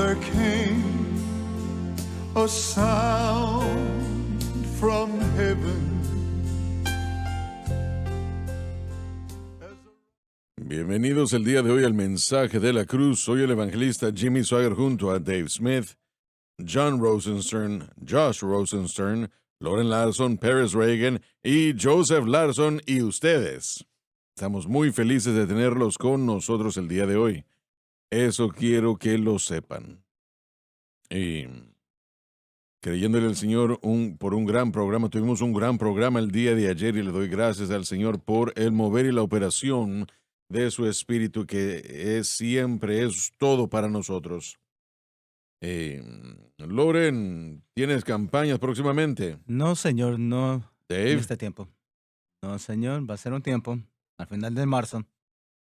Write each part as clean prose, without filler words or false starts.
there came a sound from heaven. Bienvenidos el día de hoy al mensaje de la cruz. Soy el evangelista Jimmy Swaggart junto a Dave Smith, John Rosenstern, Josh Rosenstern, Loren Larson, Paris Reagan y Joseph Larson y ustedes. Estamos muy felices de tenerlos con nosotros el día de hoy. Eso quiero que lo sepan. Y creyéndole al Señor por un gran programa, tuvimos un gran programa el día de ayer y le doy gracias al Señor por el mover y la operación de su espíritu que siempre es todo para nosotros. Loren, ¿tienes campañas próximamente? No, señor, no en Dave, este tiempo. No, señor, va a ser un tiempo, al final de marzo.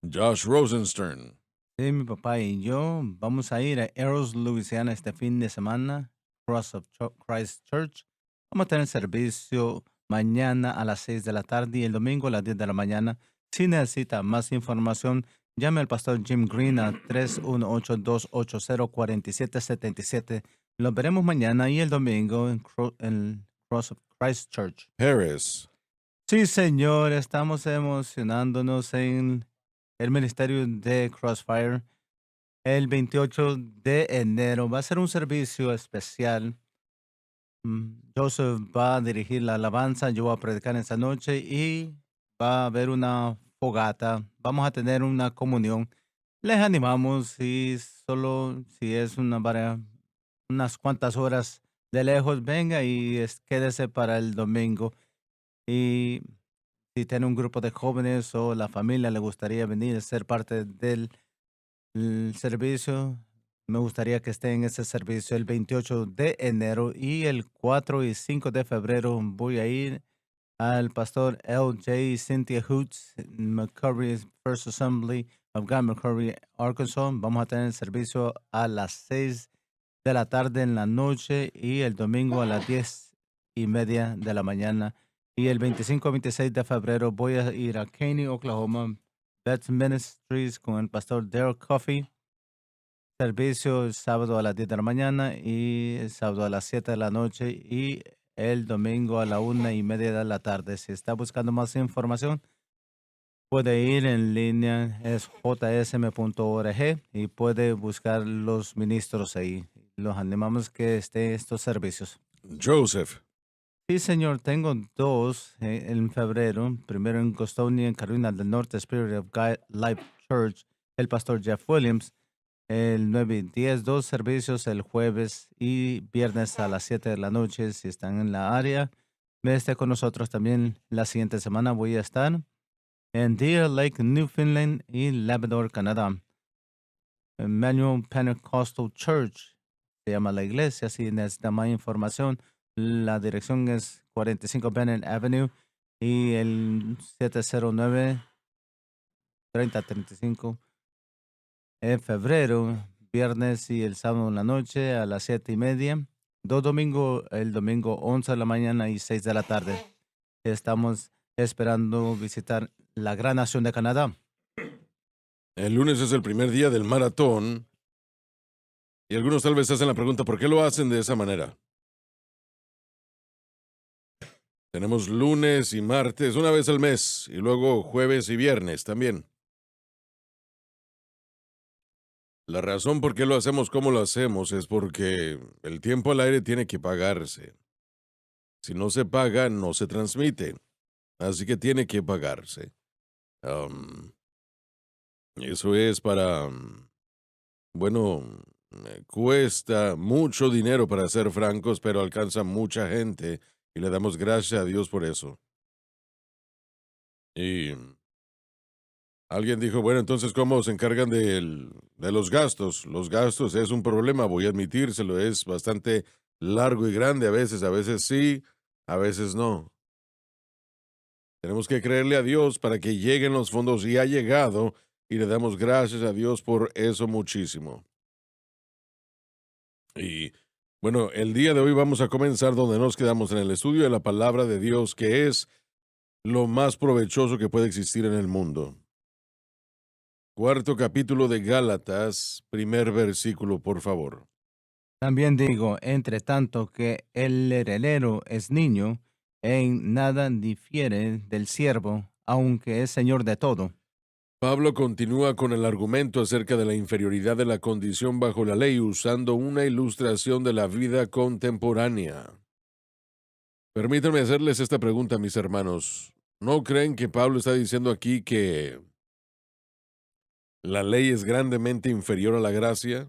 Josh Rosenstern, Sí, mi papá y yo vamos a ir a Eros, Louisiana este fin de semana, Cross of Christ Church. Vamos a tener servicio mañana a las 6 de la tarde y el domingo a las 10 de la mañana. Si necesita más información, llame al pastor Jim Green a 318-280-4777. Los veremos mañana y el domingo en Cross of Christ Church. Paris, Sí, señor, estamos emocionándonos en el ministerio de Crossfire. El 28 de enero va a ser un servicio especial. Joseph va a dirigir la alabanza, yo voy a predicar esta noche y va a haber una fogata. Vamos a tener una comunión. Les animamos si es unas cuantas horas de lejos, venga y quédese para el domingo. Y si tiene un grupo de jóvenes o la familia le gustaría venir a ser parte del servicio, me gustaría que esté en ese servicio el 28 de enero y el 4 y 5 de febrero voy a ir al pastor L.J. Cynthia Hoots, McCurry First Assembly of God, McCurry, Arkansas. Vamos a tener el servicio a las 6 de la tarde en la noche y el domingo a las 10:30 de la mañana. Y el 25-26 de febrero voy a ir a Caney, Oklahoma, Beth Ministries con el pastor Daryl Coffey. Servicio el sábado a las 10 de la mañana y el sábado a las 7 de la noche y el domingo a la 1:30 de la tarde. Si está buscando más información, puede ir en línea, es jsm.org y puede buscar los ministros ahí. Los animamos que estén estos servicios. Joseph, Sí, señor, tengo dos en febrero. Primero en Gastonia, en Carolina del Norte, Spirit of God Life Church, el pastor Jeff Williams. El 9 y 10, dos servicios el jueves y viernes a las 7 de la noche. Si están en la área, esté con nosotros también. La siguiente semana voy a estar en Deer Lake, Newfoundland y Labrador, Canadá. Emmanuel Pentecostal Church se llama la iglesia. Si necesita más información, la dirección es 45 Bennett Avenue y el 709-3035. En febrero, viernes y el sábado en la noche a las 7:30. Dos domingos, el domingo 11 de la mañana y 6 de la tarde. Estamos esperando visitar la gran nación de Canadá. el lunes es el primer día del maratón y algunos tal vez hacen la pregunta, ¿por qué lo hacen de esa manera? Tenemos lunes y martes una vez al mes y luego jueves y viernes también. La razón por qué lo hacemos como lo hacemos es porque el tiempo al aire tiene que pagarse. Si no se paga, no se transmite. Así que tiene que pagarse. Am, eso es bueno, cuesta mucho dinero para ser francos, pero alcanza mucha gente y le damos gracias a Dios por eso. Y alguien dijo, bueno, entonces, ¿cómo se encargan de los gastos? Los gastos es un problema, voy a admitírselo, es bastante largo y grande a veces sí, a veces no. Tenemos que creerle a Dios para que lleguen los fondos y ha llegado y le damos gracias a Dios por eso muchísimo. Y bueno, el día de hoy vamos a comenzar donde nos quedamos en el estudio de la palabra de Dios, que es lo más provechoso que puede existir en el mundo. Cuarto capítulo de Gálatas, primer versículo, por favor. También digo, entre tanto que el heredero es niño, en nada difiere del siervo, aunque es señor de todo. Pablo continúa con el argumento acerca de la inferioridad de la condición bajo la ley usando una ilustración de la vida contemporánea. Permítanme hacerles esta pregunta, mis hermanos. ¿No creen que Pablo está diciendo aquí que la ley es grandemente inferior a la gracia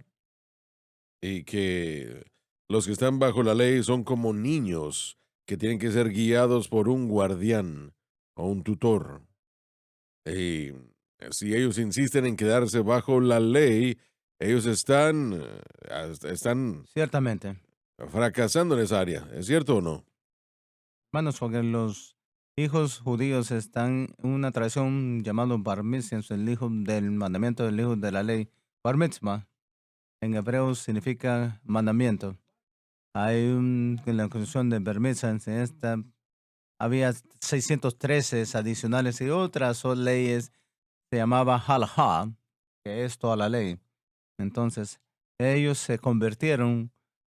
y que los que están bajo la ley son como niños que tienen que ser guiados por un guardián o un tutor? Y si ellos insisten en quedarse bajo la ley, ellos están Ciertamente. fracasando en esa área. ¿Es cierto o no? Hermanos, porque los hijos judíos están en una tradición llamada Bar Mitzvah, el hijo del mandamiento, el hijo de la ley. Bar Mitzvah, en hebreo significa mandamiento. En la Constitución de Bar Mitzvah, en esta había 613 adicionales y otras leyes se llamaba halajá, que es toda la ley. Entonces, ellos se convirtieron,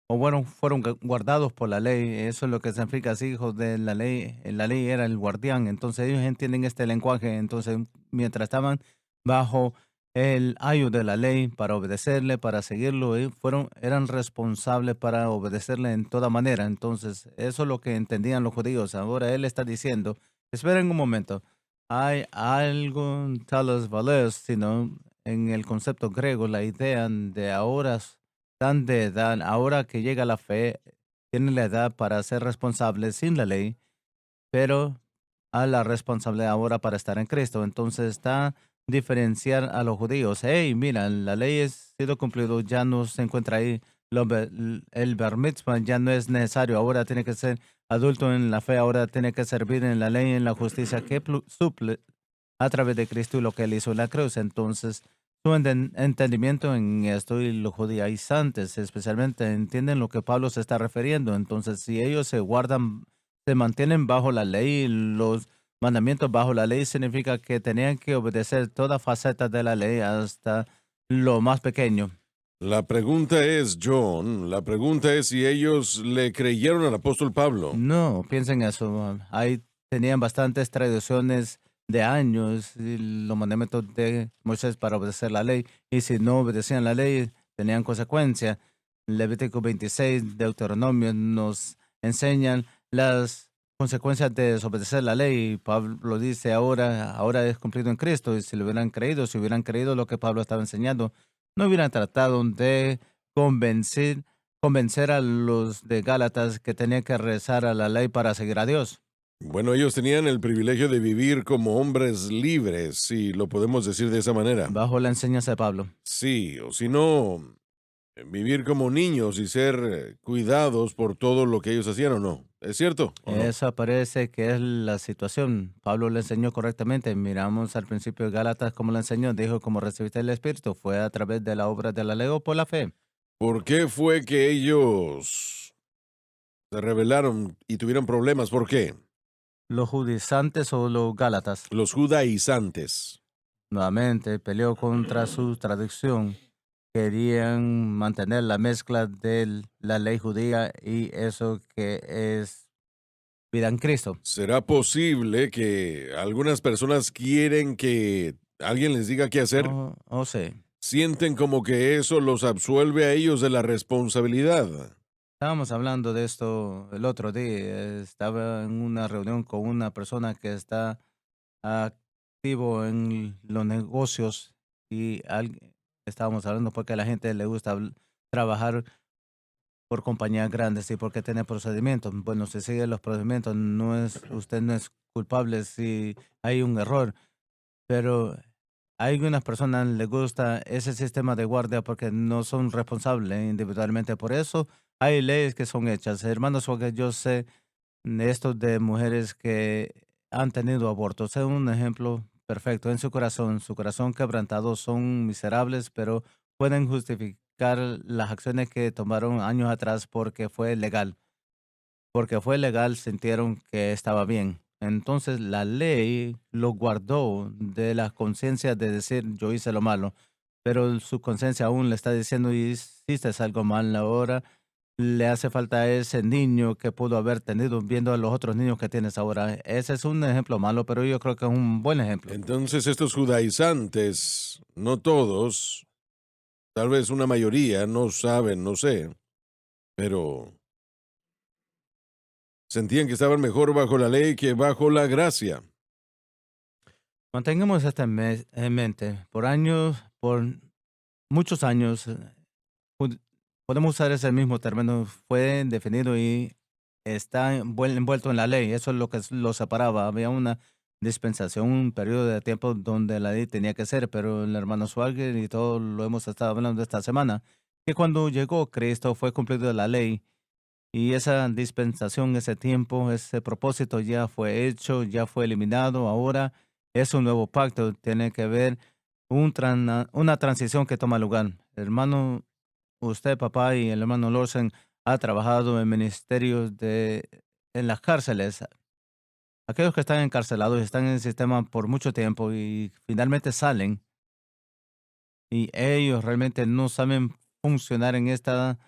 o bueno, fueron guardados por la ley. Eso es lo que significa así, hijos de la ley. La ley era el guardián. Entonces, ellos entienden este lenguaje. Entonces, mientras estaban bajo el ayo de la ley para obedecerle, para seguirlo, eran responsables para obedecerle en toda manera. Entonces, eso es lo que entendían los judíos. Ahora él está diciendo, esperen un momento, hay algo tales valores, sino en el concepto griego, la idea de ahora están de edad, ahora que llega la fe, tienen la edad para ser responsables sin la ley, pero a la responsabilidad ahora para estar en Cristo. Entonces está diferenciar a los judíos. Hey, mira, la ley ha sido cumplido, ya no se encuentra ahí. El bar mitzvah ya no es necesario, ahora tiene que ser adulto en la fe, ahora tiene que servir en la ley, en la justicia que suple a través de Cristo y lo que él hizo en la cruz. Entonces, su entendimiento en esto y los judaizantes especialmente entienden lo que Pablo se está refiriendo. Entonces, si ellos se mantienen bajo la ley, los mandamientos bajo la ley significa que tenían que obedecer toda faceta de la ley hasta lo más pequeño. La pregunta es si ellos le creyeron al apóstol Pablo. No, piensen eso. Ahí tenían bastantes tradiciones de años y los mandamientos de Moisés para obedecer la ley. Y si no obedecían la ley, tenían consecuencias. Levítico 26, Deuteronomio nos enseñan las consecuencias de desobedecer la ley. Pablo dice ahora es cumplido en Cristo. Y si si hubieran creído lo que Pablo estaba enseñando, no hubieran tratado de convencer convencer a los de Gálatas que tenían que rezar a la ley para seguir a Dios. Bueno, ellos tenían el privilegio de vivir como hombres libres, si lo podemos decir de esa manera. Bajo la enseñanza de Pablo. Sí, o si no, vivir como niños y ser cuidados por todo lo que ellos hacían o no. ¿Es cierto o no? Esa parece que es la situación. Pablo le enseñó correctamente. Miramos al principio de Gálatas cómo le enseñó. Dijo, como recibiste el Espíritu, fue a través de la obra de la ley o por la fe. ¿Por qué fue que ellos se rebelaron y tuvieron problemas? ¿Por qué? Los judaizantes o los Gálatas, Los judaizantes. nuevamente, peleó contra su tradición. Querían mantener la mezcla de la ley judía y eso que es vida en Cristo. ¿Será posible que algunas personas quieren que alguien les diga qué hacer? Sí. Sienten como que eso los absuelve a ellos de la responsabilidad. Estábamos hablando de esto el otro día. Estaba en una reunión con una persona que está activo en los negocios y estábamos hablando porque a la gente le gusta trabajar por compañías grandes y porque tiene procedimientos. Bueno, si sigue los procedimientos, usted no es culpable si hay un error, pero a algunas personas les gusta ese sistema de guardia porque no son responsables individualmente. Por eso hay leyes que son hechas. Hermanos, porque yo sé de esto de mujeres que han tenido abortos. Es un ejemplo perfecto. En su corazón quebrantado, son miserables, pero pueden justificar las acciones que tomaron años atrás porque fue legal. Porque fue legal, sintieron que estaba bien. Entonces la ley lo guardó de la conciencia de decir yo hice lo malo, pero su conciencia aún le está diciendo hiciste algo mal ahora. Le hace falta a ese niño que pudo haber tenido viendo a los otros niños que tienes ahora. Ese es un ejemplo malo, pero yo creo que es un buen ejemplo. Entonces estos judaizantes, no todos, tal vez una mayoría, no saben, no sé, pero sentían que estaban mejor bajo la ley que bajo la gracia. Mantengamos esto en mente. Por años, por muchos años, jud- podemos usar ese mismo término, fue definido y está envuelto en la ley. Eso es lo que lo separaba. Había una dispensación, un periodo de tiempo donde la ley tenía que ser, pero el hermano Swagger y todo lo hemos estado hablando esta semana, que cuando llegó Cristo fue cumplido la ley y esa dispensación, ese tiempo, ese propósito ya fue hecho, ya fue eliminado. Ahora es un nuevo pacto. Tiene que ver una transición que toma lugar. Hermano, usted, papá, y el hermano Lorsen ha trabajado en ministerios en las cárceles. Aquellos que están encarcelados están en el sistema por mucho tiempo y finalmente salen y ellos realmente no saben funcionar en esta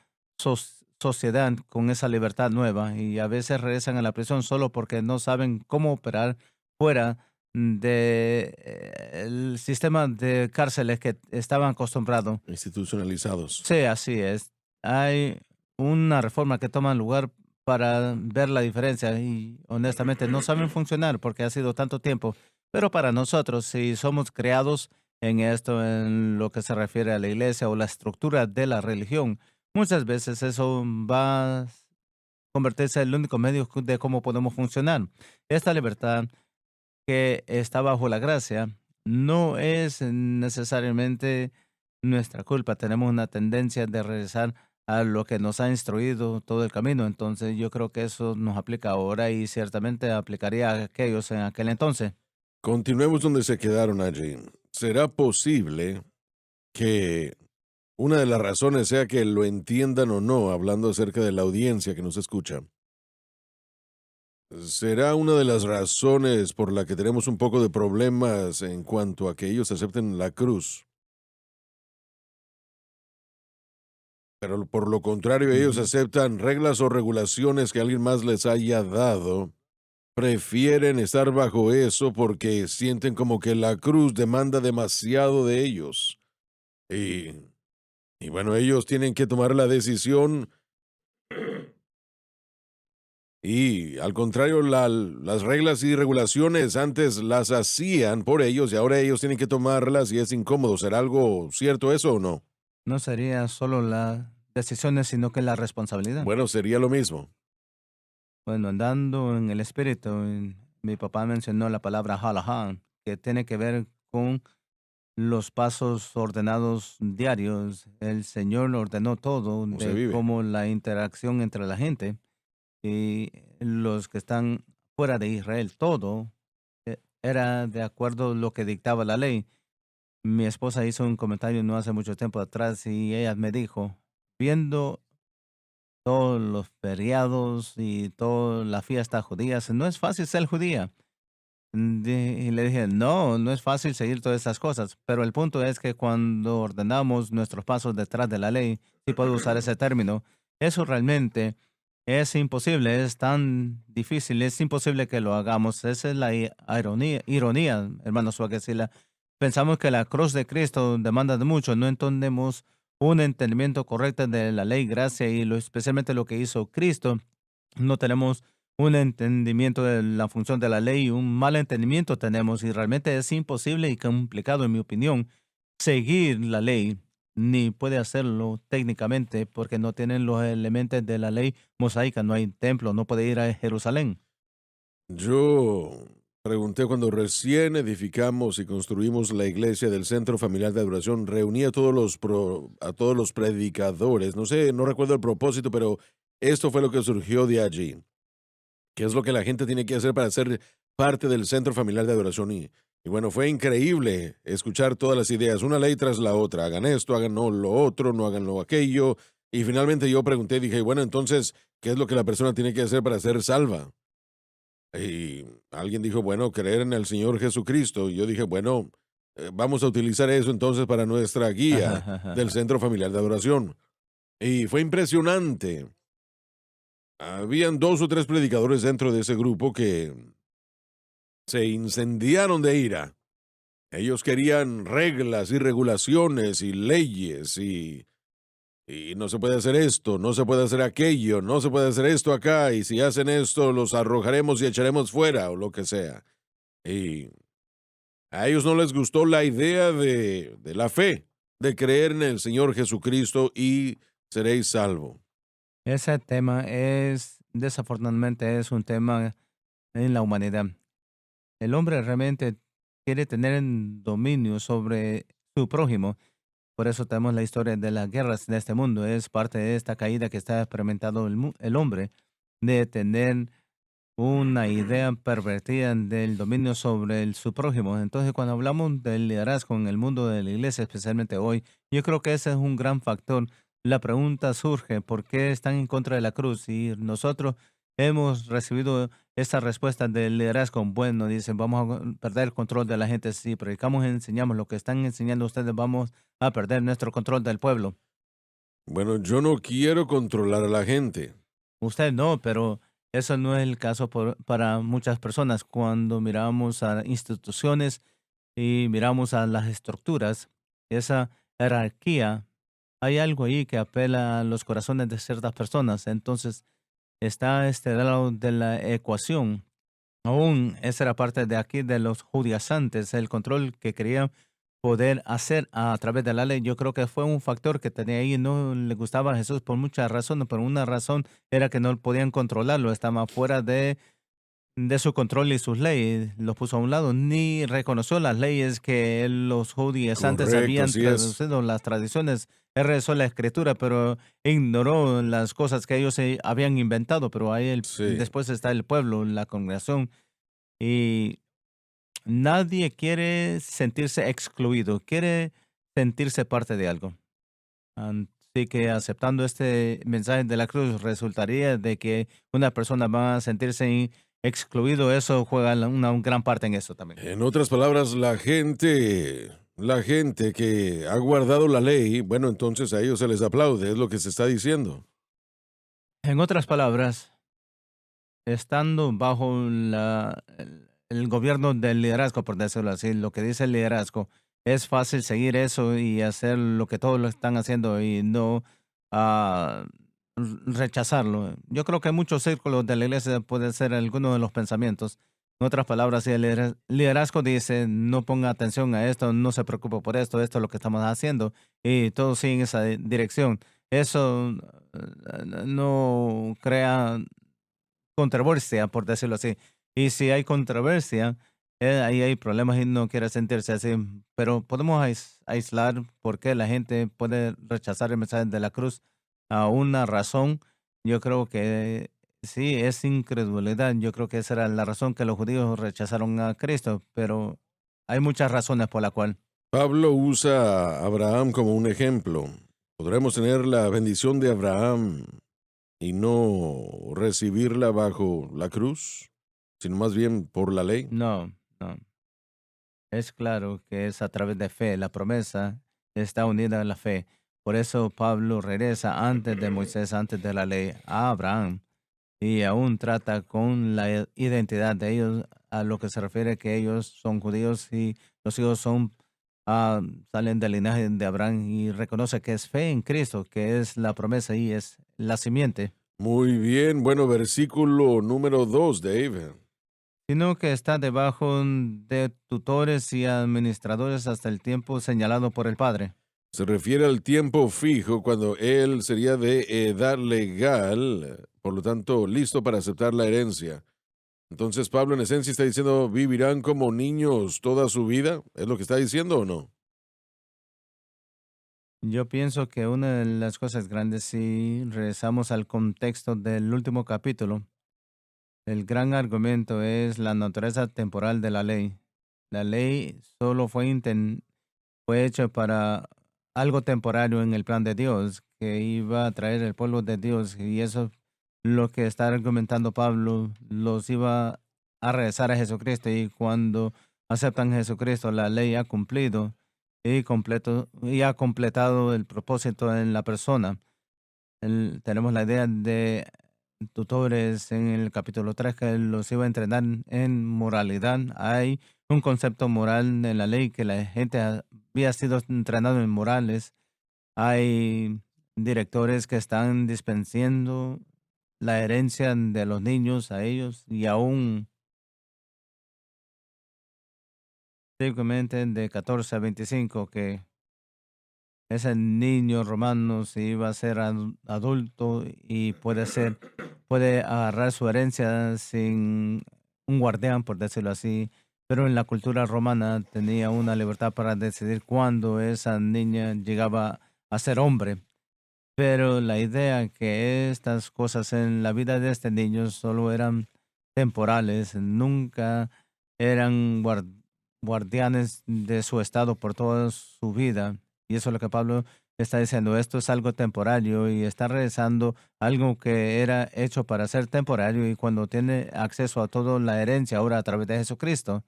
sociedad con esa libertad nueva y a veces regresan a la prisión solo porque no saben cómo operar fuera del sistema de cárceles que estaban acostumbrados. Institucionalizados. Sí, así es. Hay una reforma que toma lugar para ver la diferencia y honestamente no saben funcionar porque ha sido tanto tiempo. Pero para nosotros, si somos creados en esto, en lo que se refiere a la iglesia o la estructura de la religión, muchas veces eso va a convertirse en el único medio de cómo podemos funcionar. Esta libertad que está bajo la gracia no es necesariamente nuestra culpa. Tenemos una tendencia de regresar a lo que nos ha instruido todo el camino. Entonces yo creo que eso nos aplica ahora y ciertamente aplicaría a aquellos en aquel entonces. Continuemos donde se quedaron allí. ¿Será posible que una de las razones sea que lo entiendan o no, hablando acerca de la audiencia que nos escucha? ¿Será una de las razones por la que tenemos un poco de problemas en cuanto a que ellos acepten la cruz? Pero por lo contrario, ellos Ujú. aceptan reglas o regulaciones que alguien más les haya dado. Prefieren estar bajo eso porque sienten como que la cruz demanda demasiado de ellos. Y, y bueno, ellos tienen que tomar la decisión y al contrario, las reglas y regulaciones antes las hacían por ellos y ahora ellos tienen que tomarlas y es incómodo. ¿Será algo cierto eso o no? No sería solo las decisiones, sino que la responsabilidad. Bueno, sería lo mismo. Bueno, andando en el espíritu, mi papá mencionó la palabra halajá, que tiene que ver con los pasos ordenados diarios. El Señor ordenó todo ¿Cómo se de vive? cómo la interacción entre la gente y los que están fuera de Israel, todo era de acuerdo a lo que dictaba la ley. Mi esposa hizo un comentario no hace mucho tiempo atrás y ella me dijo, viendo todos los feriados y todas las fiestas judías, no es fácil ser judía. Y le dije, no, no es fácil seguir todas esas cosas, pero el punto es que cuando ordenamos nuestros pasos detrás de la ley, si puedo usar ese término, eso realmente es imposible, es tan difícil, es imposible que lo hagamos. Esa es la ironía, hermano Suárez. Si pensamos que la cruz de Cristo demanda de mucho, no entendemos un entendimiento correcto de la ley, gracia y especialmente lo que hizo Cristo, no tenemos un entendimiento de la función de la ley, un mal entendimiento tenemos y realmente es imposible y complicado, en mi opinión, seguir la ley, ni puede hacerlo técnicamente porque no tienen los elementos de la ley mosaica, no hay templo, no puede ir a Jerusalén. Yo pregunté cuando recién edificamos y construimos la iglesia del Centro Familiar de Adoración, reuní a todos a todos los predicadores. No sé, no recuerdo el propósito, pero esto fue lo que surgió de allí. ¿Qué es lo que la gente tiene que hacer para ser parte del Centro Familiar de Adoración? Y bueno, fue increíble escuchar todas las ideas, una ley tras la otra. Hagan esto, hagan no lo otro, no hagan lo aquello. Y finalmente yo pregunté, dije, bueno, entonces, ¿qué es lo que la persona tiene que hacer para ser salva? Y alguien dijo, bueno, creer en el Señor Jesucristo. Y yo dije, bueno, vamos a utilizar eso entonces para nuestra guía del Centro Familiar de Adoración. Y fue impresionante. Habían dos o tres predicadores dentro de ese grupo que se incendiaron de ira. Ellos querían reglas y regulaciones y leyes y no se puede hacer esto, no se puede hacer aquello, no se puede hacer esto acá y si hacen esto los arrojaremos y echaremos fuera o lo que sea. Y a ellos no les gustó la idea de la fe, de creer en el Señor Jesucristo y seréis salvo. Ese tema es, desafortunadamente, es un tema en la humanidad. El hombre realmente quiere tener en dominio sobre su prójimo. Por eso tenemos la historia de las guerras de este mundo. Es parte de esta caída que está experimentando el hombre de tener una idea pervertida del dominio sobre su prójimo. Entonces, cuando hablamos del liderazgo en el mundo de la iglesia, especialmente hoy, yo creo que ese es un gran factor. La pregunta surge, ¿por qué están en contra de la cruz? Y nosotros hemos recibido esta respuesta del liderazgo. Bueno, dicen, vamos a perder el control de la gente. Si predicamos y enseñamos lo que están enseñando ustedes, vamos a perder nuestro control del pueblo. Bueno, yo no quiero controlar a la gente. Usted no, pero eso no es el caso para muchas personas. Cuando miramos a instituciones y miramos a las estructuras, esa jerarquía, hay algo ahí que apela a los corazones de ciertas personas. Entonces, está este lado de la ecuación. Aún esa era parte de aquí de los judaizantes, el control que querían poder hacer a través de la ley. Yo creo que fue un factor que tenía ahí, no le gustaba a Jesús por muchas razones, pero una razón era que no podían controlarlo, estaba fuera de su control y sus leyes, los puso a un lado, ni reconoció las leyes que los judaizantes Correcto, habían así es. traducido, las tradiciones. Él regresó la escritura, pero ignoró las cosas que ellos habían inventado, pero ahí Sí. después está el pueblo, la congregación, y nadie quiere sentirse excluido, quiere sentirse parte de algo. Así que aceptando este mensaje de la cruz resultaría de que una persona va a sentirse excluido. Eso juega una gran parte en eso también. En otras palabras, la gente que ha guardado la ley, bueno, entonces a ellos se les aplaude, es lo que se está diciendo. En otras palabras, estando bajo el gobierno del liderazgo, por decirlo así, lo que dice el liderazgo, es fácil seguir eso y hacer lo que todos lo están haciendo y no ah, rechazarlo. Yo creo que en muchos círculos de la iglesia puede ser alguno de los pensamientos. En otras palabras, si el liderazgo dice no ponga atención a esto, no se preocupe por esto, esto es lo que estamos haciendo y todos siguen esa dirección. Eso no crea controversia, por decirlo así. Y si hay controversia, ahí hay problemas y no quiere sentirse así. Pero podemos aislar por qué la gente puede rechazar el mensaje de la cruz a una razón. Yo creo que sí, es incredulidad. Yo creo que esa era la razón que los judíos rechazaron a Cristo, pero hay muchas razones por la cual. Pablo usa a Abraham como un ejemplo. ¿Podremos tener la bendición de Abraham y no recibirla bajo la cruz, sino más bien por la ley? No, no. Es claro que es a través de fe. La promesa está unida a la fe. Por eso Pablo regresa antes de Moisés, antes de la ley, a Abraham y aún trata con la identidad de ellos, a lo que se refiere que ellos son judíos y los hijos ah, salen del linaje de Abraham y reconoce que es fe en Cristo, que es la promesa y es la simiente, Muy bien, bueno, versículo número 2, Dave. sino que está debajo de tutores y administradores hasta el tiempo señalado por el Padre. Se refiere al tiempo fijo cuando él sería de edad legal, por lo tanto, listo para aceptar la herencia. Entonces, Pablo en esencia está diciendo, ¿vivirán como niños toda su vida? ¿Es lo que está diciendo o no? Yo pienso que una de las cosas grandes, si regresamos al contexto del último capítulo, el gran argumento es la naturaleza temporal de la ley. La ley solo fue hecha para algo temporario en el plan de Dios, que iba a traer el pueblo de Dios, y eso es lo que está argumentando Pablo, los iba a regresar a Jesucristo y cuando aceptan a Jesucristo, la ley ha cumplido y ha completado el propósito en la persona. Tenemos la idea de tutores en el capítulo 3 que los iba a entrenar en moralidad. Hay un concepto moral en la ley que la gente había sido entrenado en morales. Hay directores que están dispensando la herencia de los niños a ellos y aún típicamente de 14 a 25 que ese niño romano se iba a ser adulto y puede agarrar su herencia sin un guardián, por decirlo así. Pero en la cultura romana tenía una libertad para decidir cuándo esa niña llegaba a ser hombre. Pero la idea que estas cosas en la vida de este niño solo eran temporales, nunca eran guardianes de su estado por toda su vida. Y eso es lo que Pablo está diciendo. Esto es algo temporario y está regresando algo que era hecho para ser temporario y cuando tiene acceso a toda la herencia ahora a través de Jesucristo.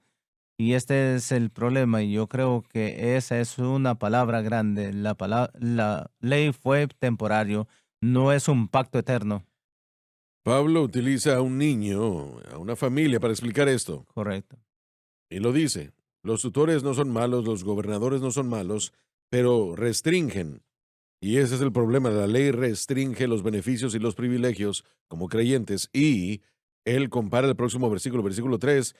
Y este es el problema, y yo creo que esa es una palabra grande. La ley fue temporario, no es un pacto eterno. Pablo utiliza a un niño, a una familia para explicar esto. Correcto. Y lo dice. Los tutores no son malos, los gobernadores no son malos, pero restringen. Y ese es el problema. La ley restringe los beneficios y los privilegios como creyentes. Y él compara el próximo versículo, versículo 3,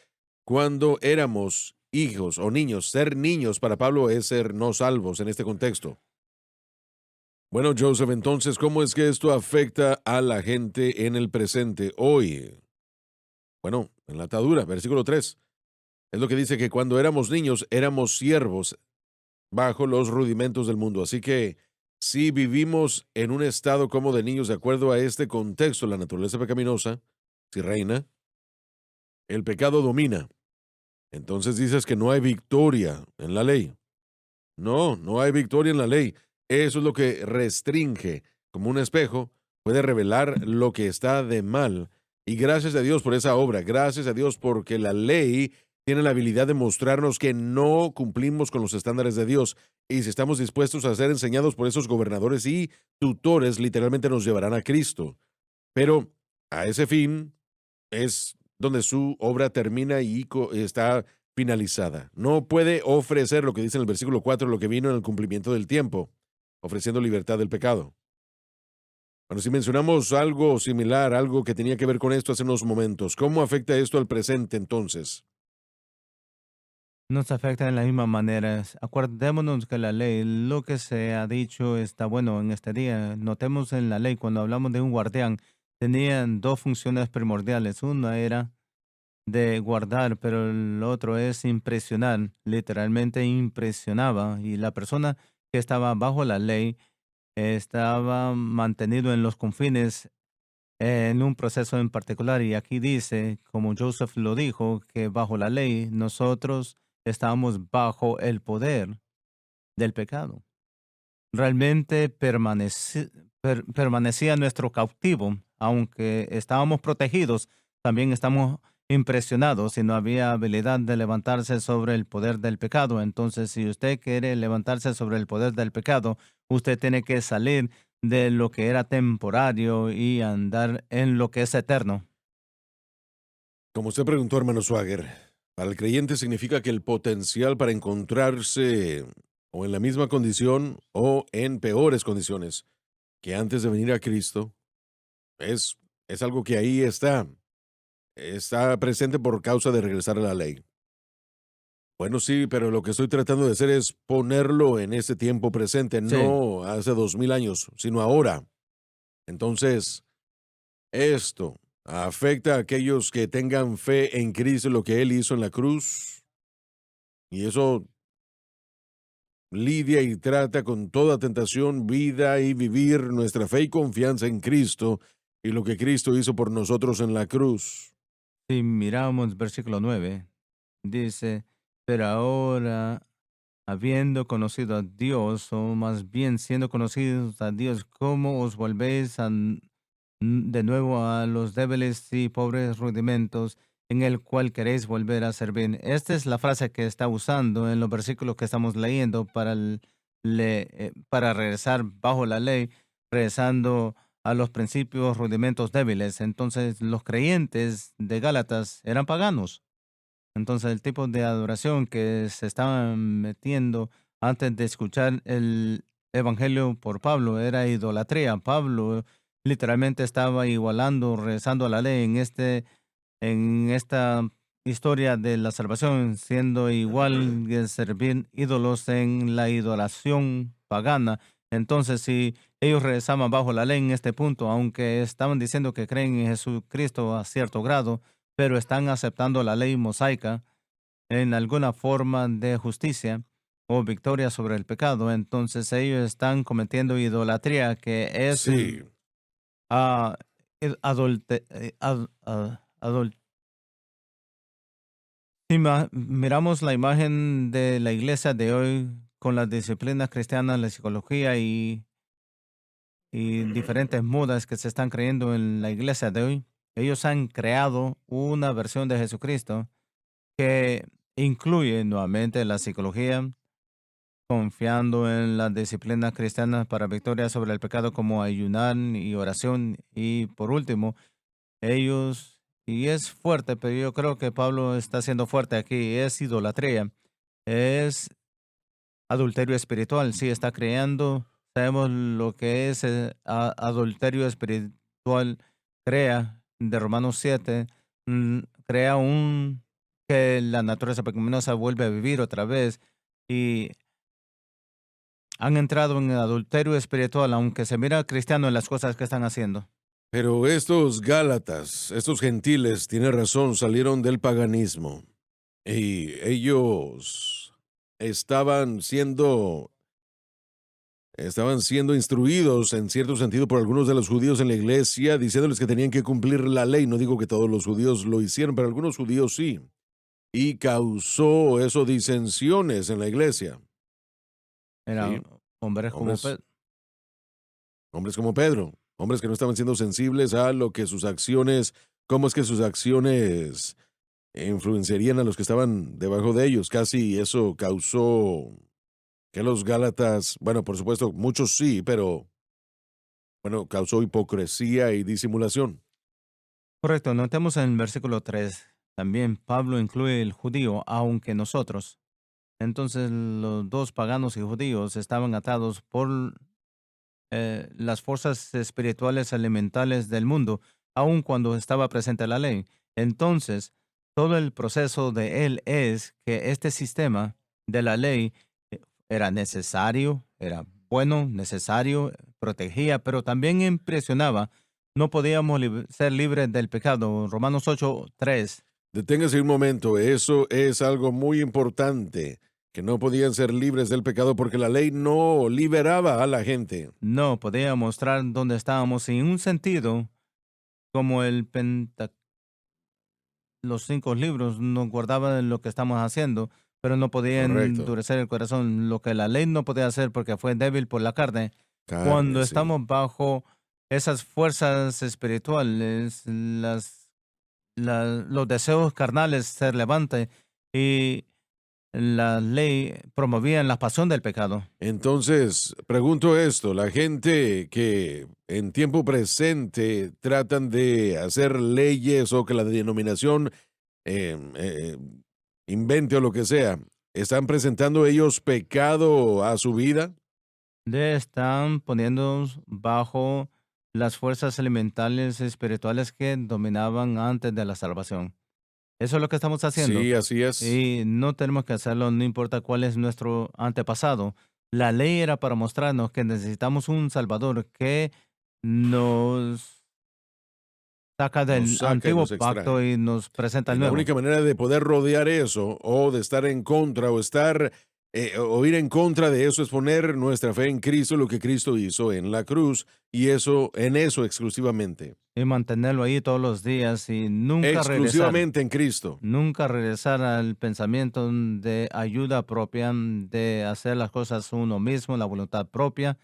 cuando éramos hijos o niños. Ser niños para Pablo es ser no salvos en este contexto. Bueno, Joseph, entonces, ¿cómo es que esto afecta a la gente en el presente hoy? Bueno, en la atadura, versículo 3. Es lo que dice que cuando éramos niños éramos siervos bajo los rudimentos del mundo. Así que si vivimos en un estado como de niños de acuerdo a este contexto, la naturaleza pecaminosa, si reina, el pecado domina. Entonces dices que no hay victoria en la ley. No, no hay victoria en la ley. Eso es lo que restringe. Como un espejo, puede revelar lo que está de mal. Y gracias a Dios por esa obra. Gracias a Dios porque la ley tiene la habilidad de mostrarnos que no cumplimos con los estándares de Dios. Y si estamos dispuestos a ser enseñados por esos gobernadores y tutores, literalmente nos llevarán a Cristo. Pero a ese fin es donde su obra termina y está finalizada. No puede ofrecer lo que dice en el versículo 4, lo que vino en el cumplimiento del tiempo, ofreciendo libertad del pecado. Bueno, si mencionamos algo similar, algo que tenía que ver con esto hace unos momentos, ¿cómo afecta esto al presente entonces? Nos afecta de la misma manera. Acordémonos que la ley, lo que se ha dicho está bueno en este día. Notemos en la ley, cuando hablamos de un guardián, tenían dos funciones primordiales. Una era de guardar, pero el otro es impresionar. Literalmente impresionaba. Y la persona que estaba bajo la ley estaba mantenido en los confines en un proceso en particular. Y aquí dice, como Joseph lo dijo, que bajo la ley nosotros estamos bajo el poder del pecado. Realmente permanecía nuestro cautivo, aunque estábamos protegidos, también estamos impresionados y no había habilidad de levantarse sobre el poder del pecado. Entonces, si usted quiere levantarse sobre el poder del pecado, usted tiene que salir de lo que era temporario y andar en lo que es eterno. Como usted preguntó, hermano Swagger, para el creyente significa que el potencial para encontrarse o en la misma condición o en peores condiciones que antes de venir a Cristo es, es algo que ahí está presente por causa de regresar a la ley. Bueno, sí, pero lo que estoy tratando de hacer es ponerlo en este tiempo presente, Sí, no hace 2000 años, sino ahora. Entonces, esto afecta a aquellos que tengan fe en Cristo, lo que Él hizo en la cruz, y eso lidia y trata con toda tentación, vida y vivir nuestra fe y confianza en Cristo y lo que Cristo hizo por nosotros en la cruz. si miramos versículo 9, dice, pero ahora, habiendo conocido a Dios, o más bien siendo conocidos a Dios, ¿cómo os volvéis de nuevo a los débiles y pobres rudimentos en el cual queréis volver a servir. Esta es la frase que está usando en los versículos que estamos leyendo para regresar bajo la ley, regresando a los principios rudimentos débiles. Entonces, los creyentes de Gálatas eran paganos. Entonces, el tipo de adoración que se estaban metiendo antes de escuchar el evangelio por Pablo era idolatría. Pablo literalmente estaba igualando, regresando a la ley en esta historia de la salvación, siendo igual que servir ídolos en la idolatración pagana. Entonces, si ellos regresaban bajo la ley en este punto, aunque estaban diciendo que creen en Jesucristo a cierto grado, pero están aceptando la ley mosaica en alguna forma de justicia o victoria sobre el pecado, entonces ellos están cometiendo idolatría, que es Sí, ah, adulte- adul- Si miramos la imagen de la iglesia de hoy con las disciplinas cristianas, la psicología y diferentes modas que se están creyendo en la iglesia de hoy, ellos han creado una versión de Jesucristo que incluye nuevamente la psicología, confiando en las disciplinas cristianas para victoria sobre el pecado como ayunar y oración. Y por último, ellos, y es fuerte, pero yo creo que Pablo está siendo fuerte aquí, es idolatría, es adulterio espiritual. Sí, está creando, sabemos lo que es adulterio espiritual, crea, de Romanos 7, crea que la naturaleza pecaminosa vuelve a vivir otra vez y han entrado en el adulterio espiritual, aunque se mira cristiano en las cosas que están haciendo. pero estos Gálatas, estos gentiles, tiene razón, salieron del paganismo y ellos estaban siendo estaban siendo instruidos en cierto sentido por algunos de los judíos en la iglesia, diciéndoles que tenían que cumplir la ley. No digo que todos los judíos lo hicieron, pero algunos judíos sí. Y causó eso disensiones en la iglesia. Eran Sí, hombres como hombres, hombres como Pedro, hombres que no estaban siendo sensibles a lo que sus acciones, cómo es que sus acciones influenciarían a los que estaban debajo de ellos. Casi eso causó que los Gálatas, bueno, por supuesto, muchos sí, pero bueno, causó hipocresía y disimulación. Correcto, notemos en el versículo 3. También Pablo incluye el judío, aunque nosotros. Entonces los dos paganos y judíos estaban atados por las fuerzas espirituales elementales del mundo, aun cuando estaba presente la ley. Entonces, todo el proceso de él es que este sistema de la ley era necesario, era bueno, necesario, protegía, pero también impresionaba. No podíamos ser libres del pecado. Romanos 8:3. Deténgase un momento, eso es algo muy importante, que no podían ser libres del pecado porque la ley no liberaba a la gente. No podía mostrar dónde estábamos sin un sentido, como los 5 libros nos guardaban lo que estamos haciendo, pero no podía Correcto. endurecer el corazón, lo que la ley no podía hacer porque fue débil por la carne. Carne, Cuando sí. estamos bajo esas fuerzas espirituales, los deseos carnales se levantan y la ley promovía la pasión del pecado. Entonces, pregunto esto, la gente que en tiempo presente tratan de hacer leyes o que la denominación eh, eh, invente o lo que sea, ¿están presentando ellos pecado a su vida? Están poniéndonos bajo las fuerzas elementales espirituales que dominaban antes de la salvación. Eso es lo que estamos haciendo. Sí, así es. Y no tenemos que hacerlo, no importa cuál es nuestro antepasado. La ley era para mostrarnos que necesitamos un Salvador que nos saca Nos del saca y antiguo nos pacto extrae. y nos presenta Y el la nuevo. única manera de poder rodear eso, o de estar en contra, o estar, o ir en contra de eso, es poner nuestra fe en Cristo, lo que Cristo hizo en la cruz, y eso, en eso exclusivamente. Y mantenerlo ahí todos los días y nunca regresar. Exclusivamente en Cristo. Nunca regresar al pensamiento de ayuda propia, de hacer las cosas uno mismo, la voluntad propia.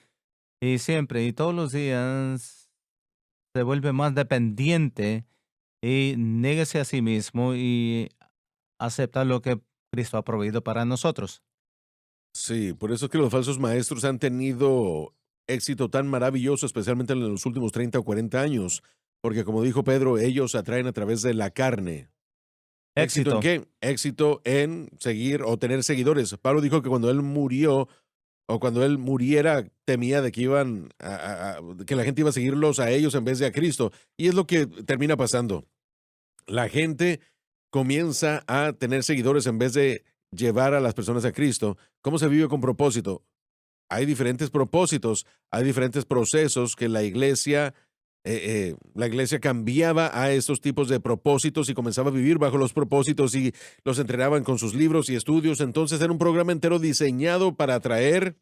Y siempre y todos los días se vuelve más dependiente y néguese a sí mismo y acepta lo que Cristo ha proveído para nosotros. Sí, por eso es que los falsos maestros han tenido éxito tan maravilloso, especialmente en los últimos 30 o 40 años, porque como dijo Pedro, ellos atraen a través de la carne. ¿Éxito en Éxito. qué? Éxito en seguir o tener seguidores. Pablo dijo que cuando él murió o cuando él muriera, temía de que que la gente iba a seguirlos a ellos en vez de a Cristo. Y es lo que termina pasando. La gente comienza a tener seguidores en vez de llevar a las personas a Cristo. ¿Cómo se vive con propósito? Hay diferentes propósitos, hay diferentes procesos que la iglesia cambiaba a estos tipos de propósitos y comenzaba a vivir bajo los propósitos y los entrenaban con sus libros y estudios. Entonces era un programa entero diseñado para atraer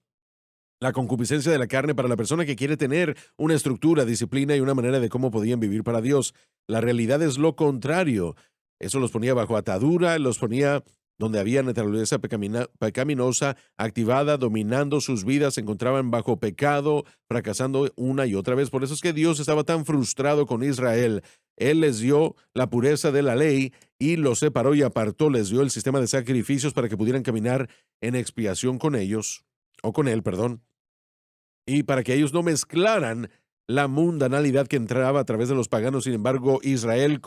la concupiscencia de la carne para la persona que quiere tener una estructura, disciplina y una manera de cómo podían vivir para Dios. La realidad es lo contrario. Eso los ponía bajo atadura, los ponía donde había naturaleza pecaminosa activada, dominando sus vidas, se encontraban bajo pecado, fracasando una y otra vez. Por eso es que Dios estaba tan frustrado con Israel. Él les dio la pureza de la ley y los separó y apartó, les dio el sistema de sacrificios para que pudieran caminar en expiación con ellos, o con él, perdón, y para que ellos no mezclaran la mundanalidad que entraba a través de los paganos. Sin embargo, Israel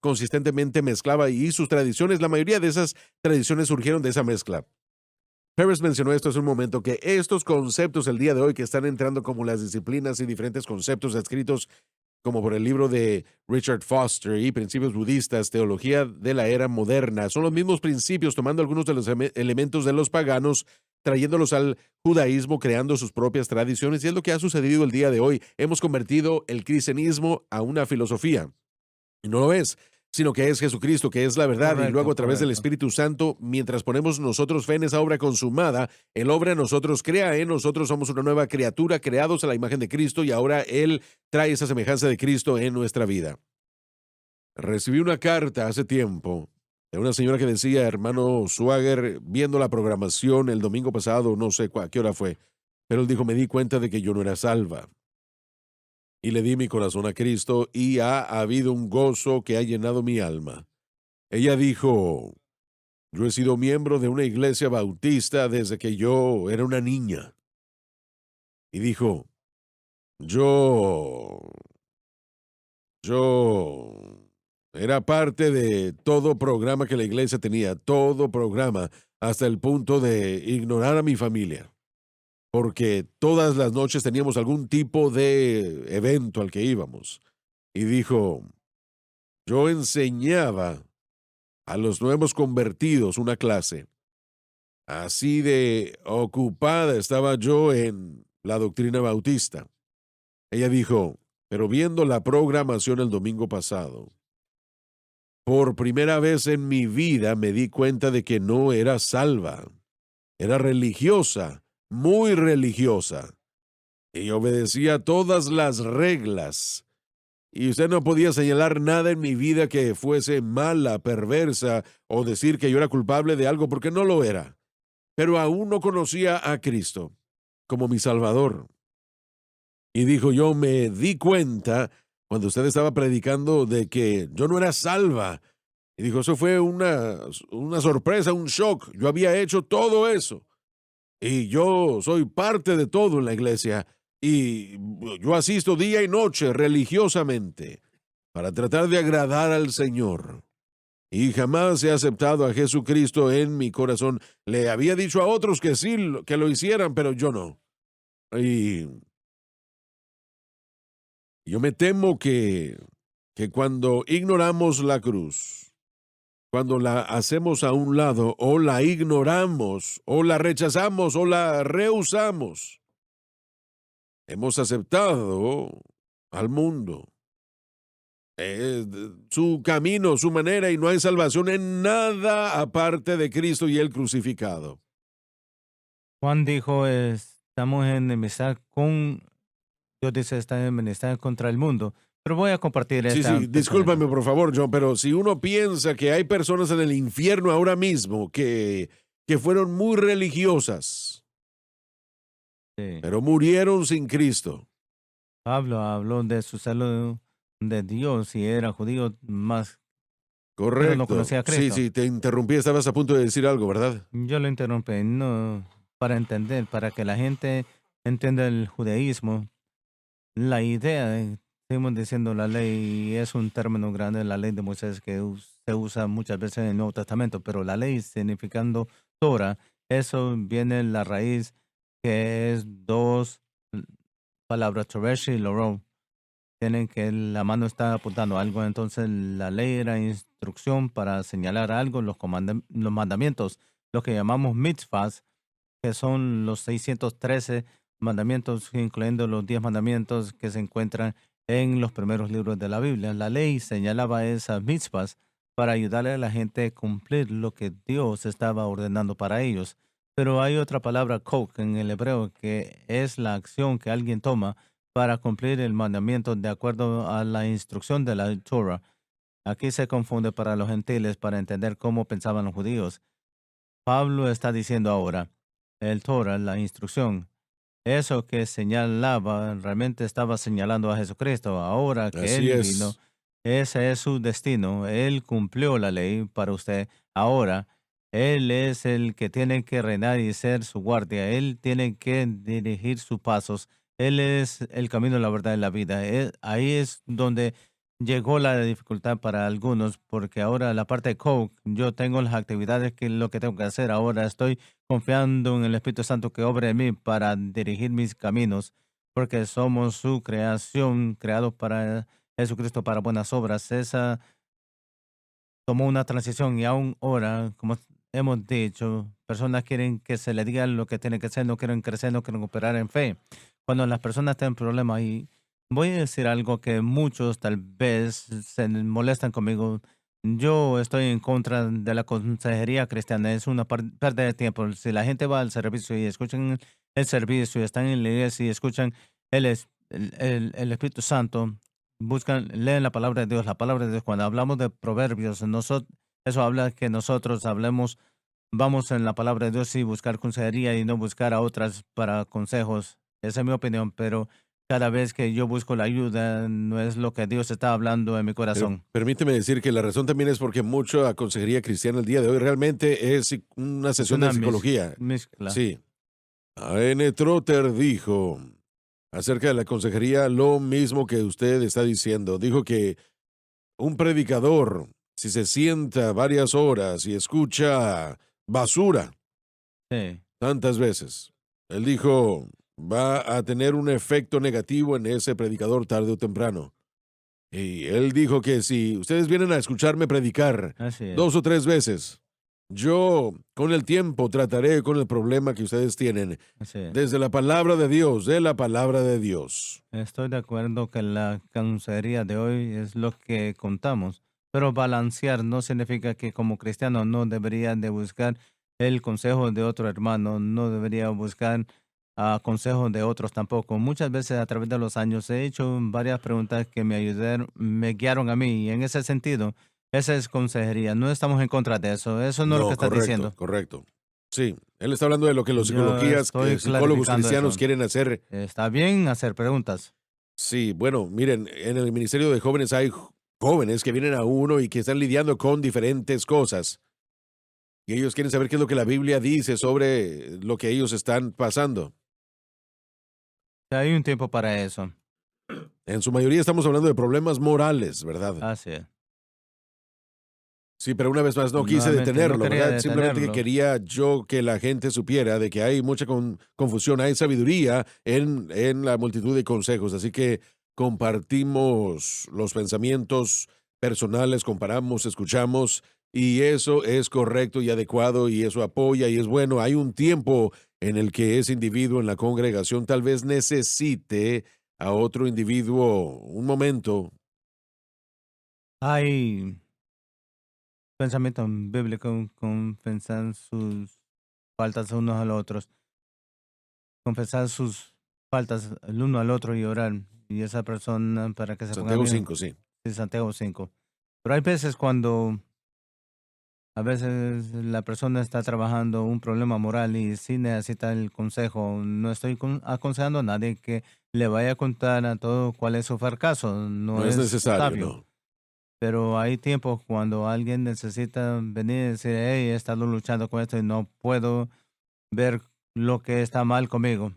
consistentemente mezclaba y sus tradiciones, la mayoría de esas tradiciones surgieron de esa mezcla. Pérez mencionó esto hace un momento, que estos conceptos el día de hoy que están entrando como las disciplinas y diferentes conceptos escritos como por el libro de Richard Foster y Principios Budistas, Teología de la Era Moderna, son los mismos principios, tomando algunos de los elementos de los paganos, trayéndolos al judaísmo, creando sus propias tradiciones, y es lo que ha sucedido el día de hoy. Hemos convertido el cristianismo a una filosofía, y no lo es, sino que es Jesucristo, que es la verdad, y luego Correcto, a través del correcto. Espíritu Santo, mientras ponemos nosotros fe en esa obra consumada, Él obra en nosotros, crea en nosotros, somos una nueva criatura, creados a la imagen de Cristo, y ahora Él trae esa semejanza de Cristo en nuestra vida. Recibí una carta hace tiempo de una señora que decía: hermano Swagger, viendo la programación el domingo pasado, no sé a qué hora fue, pero él dijo, me di cuenta de que yo no era salva. Y le di mi corazón a Cristo y ha habido un gozo que ha llenado mi alma. Ella dijo, yo he sido miembro de una iglesia bautista desde que yo era una niña. Y dijo, yo, yo era parte de todo programa que la iglesia tenía, todo programa, hasta el punto de ignorar a mi familia, porque todas las noches teníamos algún tipo de evento al que íbamos. Y dijo, yo enseñaba a los nuevos convertidos una clase. Así de ocupada estaba yo en la doctrina bautista. Ella dijo, pero viendo la programación el domingo pasado, por primera vez en mi vida me di cuenta de que no era salva. Era religiosa, muy religiosa, y obedecía todas las reglas. Y usted no podía señalar nada en mi vida que fuese mala, perversa, o decir que yo era culpable de algo, porque no lo era. Pero aún no conocía a Cristo como mi Salvador. Y dijo, yo me di cuenta cuando usted estaba predicando de que yo no era salva. Y dijo, eso fue una sorpresa, un shock. Yo había hecho todo eso. Y yo soy parte de todo en la iglesia. Y yo asisto día y noche religiosamente para tratar de agradar al Señor. Y jamás he aceptado a Jesucristo en mi corazón. Le había dicho a otros que sí, que lo hicieran, pero yo no. Y yo me temo que cuando ignoramos la cruz, cuando la hacemos a un lado, o la ignoramos, o la rechazamos, o la rehusamos, hemos aceptado al mundo, su camino, su manera, y no hay salvación en nada aparte de Cristo y el crucificado. Juan dijo, estamos en enemistad con, Dios dice, está en enemistad contra el mundo. Pero voy a compartir Sí, este sí, pensamiento. discúlpame por favor, John, pero si uno piensa que hay personas en el infierno ahora mismo que fueron muy religiosas, Sí. pero murieron sin Cristo. Pablo habló de su celo de Dios y era judío más, pero no Correcto. conocía a Sí, Cristo. sí, te interrumpí, estabas a punto de decir algo, ¿verdad? Yo lo interrumpí, no, para entender, para que la gente entienda el judaísmo. La idea, seguimos diciendo la ley es un término grande, la ley de Moisés que se usa muchas veces en el Nuevo Testamento, pero la ley significando Torah, eso viene en la raíz que es dos palabras, Toresh y Loro. Tienen que la mano está apuntando a algo, entonces la ley era instrucción para señalar algo, los mandamientos, lo que llamamos mitzvahs, que son los 613 mandamientos, incluyendo los 10 mandamientos que se encuentran en los primeros libros de la Biblia. La ley señalaba esas mitzvahs para ayudarle a la gente a cumplir lo que Dios estaba ordenando para ellos. Pero hay otra palabra, kok, en el hebreo, que es la acción que alguien toma para cumplir el mandamiento de acuerdo a la instrucción de la Torah. Aquí se confunde para los gentiles para entender cómo pensaban los judíos. Pablo está diciendo ahora, el Torah, la instrucción, eso que señalaba realmente estaba señalando a Jesucristo. Ahora que Así Él vino, es. ese es su destino. Él cumplió la ley para usted. Ahora, Él es el que tiene que reinar y ser su guardia. Él tiene que dirigir sus pasos. Él es el camino, la verdad y la vida. Ahí es donde llegó la dificultad para algunos, porque ahora la parte de Coke, yo tengo las actividades que lo que tengo que hacer. Ahora estoy confiando en el Espíritu Santo que obre en mí para dirigir mis caminos, porque somos su creación, creados para Jesucristo para buenas obras. Esa tomó una transición y aún ahora, como hemos dicho, personas quieren que se le diga lo que tiene que ser, no quieren crecer, no quieren operar en fe. Cuando las personas tienen problemas, y voy a decir algo que muchos tal vez se molestan conmigo, yo estoy en contra de la consejería cristiana, es una pérdida de tiempo. Si la gente va al servicio y escuchan el servicio, están en la iglesia y escuchan el Espíritu Santo, buscan, leen la palabra de Dios, la palabra de Dios. Cuando hablamos de proverbios, eso habla que nosotros hablemos, vamos en la palabra de Dios y buscar consejería y no buscar a otras para consejos. Esa es mi opinión, pero cada vez que yo busco la ayuda, no es lo que Dios está hablando en mi Pero corazón. permíteme decir que la razón también es porque mucha consejería cristiana el día de hoy realmente es una Es sesión de una psicología. mezcla. Sí. A.N. Trotter dijo acerca de la consejería lo mismo que usted está diciendo. Dijo que un predicador, si se sienta varias horas y escucha basura Sí, tantas veces, él dijo, va a tener un efecto negativo en ese predicador tarde o temprano. Y él dijo que si ustedes vienen a escucharme predicar así es. 2 o 3 veces, yo con el tiempo trataré con el problema que ustedes tienen Así es. desde la palabra de Dios, de la palabra de Dios. Estoy de acuerdo que la consejería de hoy es lo que contamos, pero balancear no significa que como cristiano no debería de buscar el consejo de otro hermano, no debería buscar consejos de otros tampoco. Muchas veces a través de los años he hecho varias preguntas que me ayudaron, me guiaron a mí y en ese sentido, esa es consejería. No estamos en contra de eso. Eso no es lo que No, estás correcto, diciendo. correcto. Sí, él está hablando de lo que los Yo estoy psicólogos clarificando cristianos eso. quieren hacer. Está bien hacer preguntas. Sí, bueno, miren, en el Ministerio de Jóvenes hay jóvenes que vienen a uno y que están lidiando con diferentes cosas. Y ellos quieren saber qué es lo que la Biblia dice sobre lo que ellos están pasando. Hay un tiempo para eso. En su mayoría estamos hablando de problemas morales, ¿verdad? Así es. Sí, pero una vez más no quise Nuevamente, no detenerlo, quería ¿verdad? Simplemente que detenerlo. quería yo que la gente supiera de que hay mucha confusión, hay sabiduría en la multitud de consejos. Así que compartimos los pensamientos personales, comparamos, escuchamos, y eso es correcto y adecuado, y eso apoya y es bueno. Hay un tiempo en el que ese individuo en la congregación tal vez necesite a otro individuo un momento. Hay pensamiento bíblico, confesar sus faltas unos a los otros, confesar sus faltas el uno al otro y orar. Y esa persona para que se ponga Santiago bien, 5, sí. sí, Santiago 5. Pero hay veces cuando A veces la persona está trabajando un problema moral y sí necesita el consejo. No estoy aconsejando a nadie que le vaya a contar a todo cuál es su fracaso. No No es es necesario, sabio. no. Pero hay tiempos cuando alguien necesita venir y decir, hey, he estado luchando con esto y no puedo ver lo que está mal conmigo.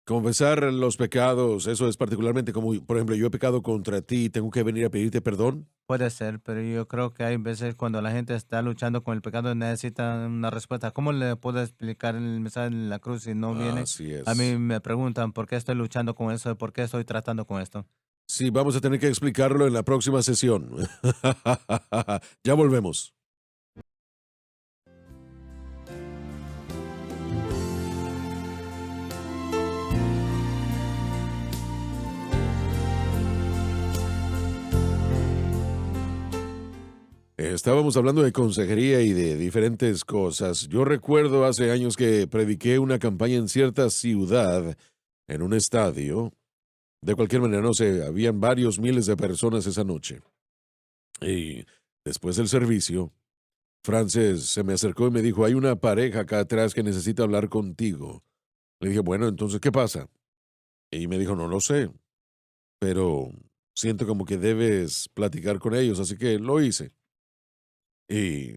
Confesar los pecados, eso es particularmente como, por ejemplo, yo he pecado contra ti y tengo que venir a pedirte perdón. Puede ser, pero yo creo que hay veces cuando la gente está luchando con el pecado necesita una respuesta. ¿Cómo le puedo explicar el mensaje en la cruz si no viene? Así A mí es. me preguntan por qué estoy luchando con eso, por qué estoy tratando con esto. Sí, vamos a tener que explicarlo en la próxima sesión. Ya volvemos. Estábamos hablando de consejería y de diferentes cosas. Yo recuerdo hace años que prediqué una campaña en cierta ciudad, en un estadio. De cualquier manera, no sé, habían varios miles de personas esa noche. Y después del servicio, Frances se me acercó y me dijo, hay una pareja acá atrás que necesita hablar contigo. Le dije, bueno, entonces, ¿qué pasa? Y me dijo, no lo sé, pero siento como que debes platicar con ellos, así que lo hice. Y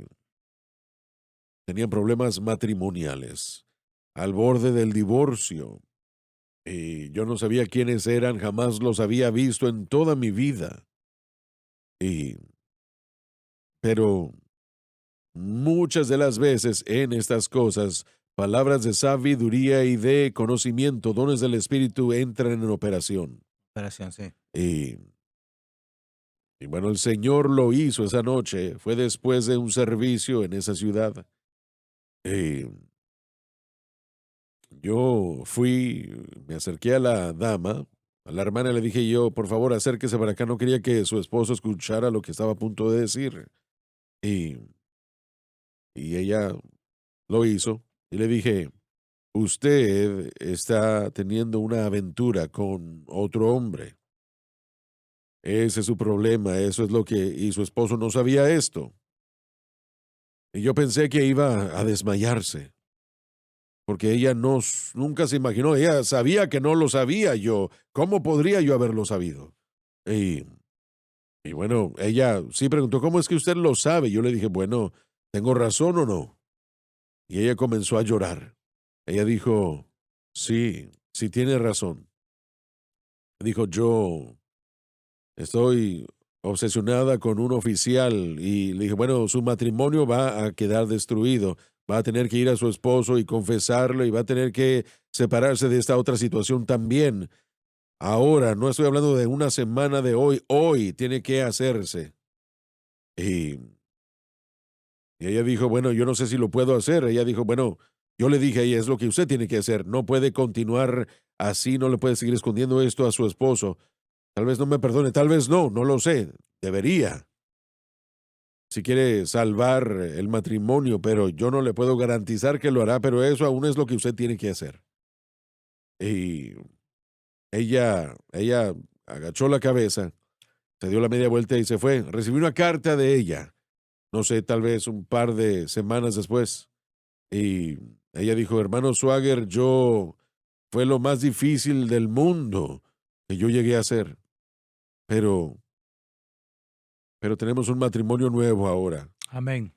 tenían problemas matrimoniales, al borde del divorcio. Y yo no sabía quiénes eran, jamás los había visto en toda mi vida. Y, pero muchas de las veces en estas cosas, palabras de sabiduría y de conocimiento, dones del Espíritu entran en operación. Operación, sí. Y, y bueno, el Señor lo hizo esa noche. Fue después de un servicio en esa ciudad. Y yo fui, me acerqué a la dama, a la hermana le dije yo, por favor, acérquese para acá. No quería que su esposo escuchara lo que estaba a punto de decir. Y, y ella lo hizo. Y le dije, usted está teniendo una aventura con otro hombre. Ese es su problema, eso es lo que... Y su esposo no sabía esto. Y yo pensé que iba a desmayarse, porque ella no, nunca se imaginó, ella sabía que no lo sabía yo. ¿Cómo podría yo haberlo sabido? Y, y bueno, ella sí preguntó, ¿cómo es que usted lo sabe? Yo le dije, bueno, ¿tengo razón o no? Y ella comenzó a llorar. Ella dijo, sí, sí tiene razón. Dijo, yo estoy obsesionada con un oficial y le dije, bueno, su matrimonio va a quedar destruido, va a tener que ir a su esposo y confesarlo y va a tener que separarse de esta otra situación también. Ahora, no estoy hablando de una semana de hoy, hoy tiene que hacerse. Y, y ella dijo, bueno, yo no sé si lo puedo hacer. Ella dijo, bueno, yo le dije a ella, es lo que usted tiene que hacer, no puede continuar así, no le puede seguir escondiendo esto a su esposo. Tal vez no me perdone, tal vez no, no lo sé. Debería, si quiere salvar el matrimonio, pero yo no le puedo garantizar que lo hará, pero eso aún es lo que usted tiene que hacer. Y ella agachó la cabeza, se dio la media vuelta y se fue. Recibí una carta de ella, no sé, tal vez un par de semanas después. Y ella dijo, hermano Swagger, yo fue lo más difícil del mundo que yo llegué a hacer, pero tenemos un matrimonio nuevo ahora. Amén.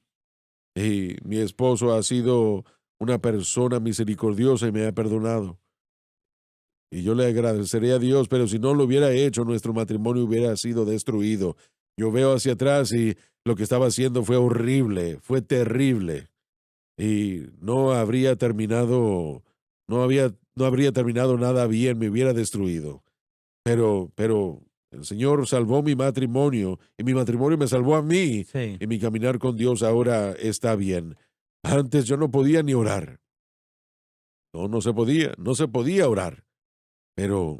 Y mi esposo ha sido una persona misericordiosa y me ha perdonado. Y yo le agradeceré a Dios, pero si no lo hubiera hecho, nuestro matrimonio hubiera sido destruido. Yo veo hacia atrás y lo que estaba haciendo fue horrible, fue terrible. Y no habría terminado, no habría terminado nada bien, me hubiera destruido. Pero el Señor salvó mi matrimonio y mi matrimonio me salvó a mí Sí. y mi caminar con Dios ahora está bien. Antes yo no podía ni orar. No, no se podía orar. Pero,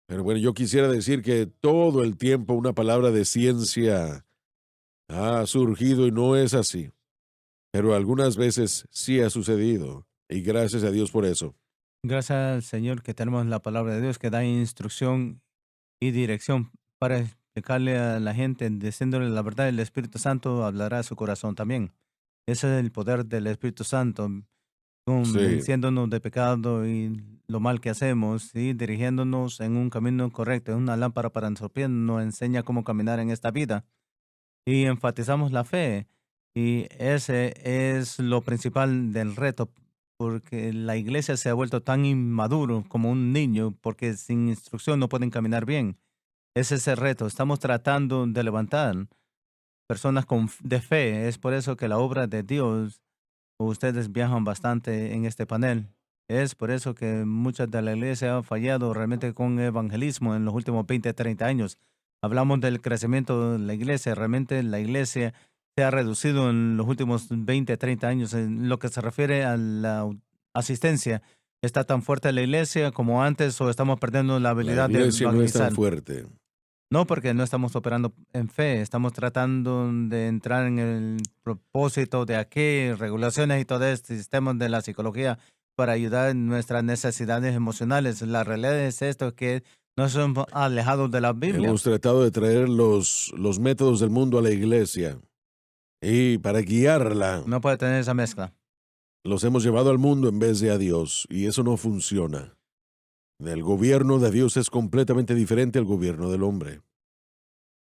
pero bueno, yo quisiera decir que todo el tiempo una palabra de ciencia ha surgido y no es así. Pero algunas veces sí ha sucedido y gracias a Dios por eso. Gracias al Señor que tenemos la palabra de Dios que da instrucción y dirección para explicarle a la gente, diciéndole la verdad, el Espíritu Santo hablará a su corazón también. Ese es el poder del Espíritu Santo, Sí, convenciéndonos de pecado y lo mal que hacemos y dirigiéndonos en un camino correcto, una lámpara para nuestros pies, nos enseña cómo caminar en esta vida. Y enfatizamos la fe. Y ese es lo principal del reto, porque la iglesia se ha vuelto tan inmaduro como un niño, porque sin instrucción no pueden caminar bien. Ese es el reto. Estamos tratando de levantar personas de fe. Es por eso que la obra de Dios, ustedes viajan bastante en este panel. Es por eso que muchas de la iglesia han fallado realmente con evangelismo en los últimos 20, 30 años. Hablamos del crecimiento de la iglesia. Realmente la iglesia se ha reducido en los últimos 20, 30 años. En lo que se refiere a la asistencia, ¿está tan fuerte la iglesia como antes o estamos perdiendo la la habilidad de iglesia no es tan evangelizar? fuerte. No, porque no estamos operando en fe, estamos tratando de entrar en el propósito de aquí, regulaciones y todo este sistema de la psicología para ayudar en nuestras necesidades emocionales. La realidad es esto, que nos hemos alejado de la Biblia. Hemos tratado de traer los métodos del mundo a la iglesia y para guiarla No puede tener esa mezcla. los hemos llevado al mundo en vez de a Dios y eso no funciona. El gobierno de Dios es completamente diferente al gobierno del hombre.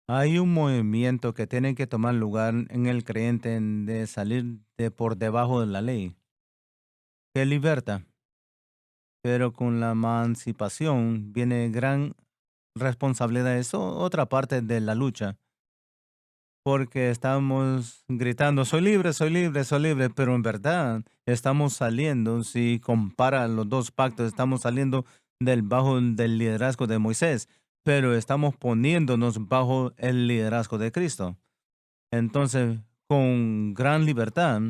Hay un movimiento que tiene que tomar lugar en el creyente de salir de por debajo de la ley, que liberta, pero con la emancipación viene gran responsabilidad. Es otra parte de la lucha, porque estamos gritando, soy libre, soy libre, soy libre, pero en verdad estamos saliendo, si compara los dos pactos, estamos saliendo bajo del liderazgo de Moisés, pero estamos poniéndonos bajo el liderazgo de Cristo. Entonces, con gran libertad,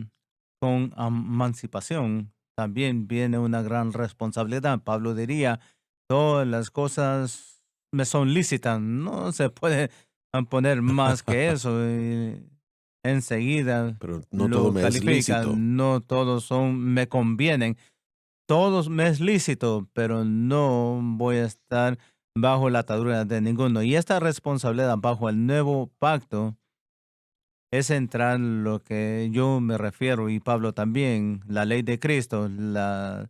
con emancipación, también viene una gran responsabilidad. Pablo diría, todas las cosas me son lícitas, no se puede poner más que eso. Y enseguida Pero no todo lo me es califica, lícito. no todos me convienen, todos me es lícito, pero no voy a estar bajo la atadura de ninguno. Y esta responsabilidad bajo el nuevo pacto es entrar lo que yo me refiero y Pablo también, la ley de Cristo, las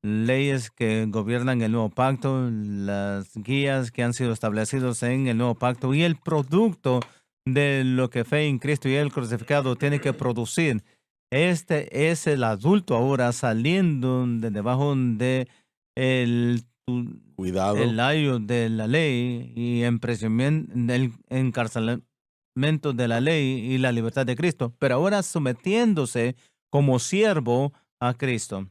leyes que gobiernan el nuevo pacto, las guías que han sido establecidos en el nuevo pacto y el producto de lo que fe en Cristo y el crucificado tiene que producir. Este es el adulto ahora saliendo de debajo de Cuidado. el ayo de la ley y en del encarcelamiento de la ley y la libertad de Cristo, pero ahora sometiéndose como siervo a Cristo.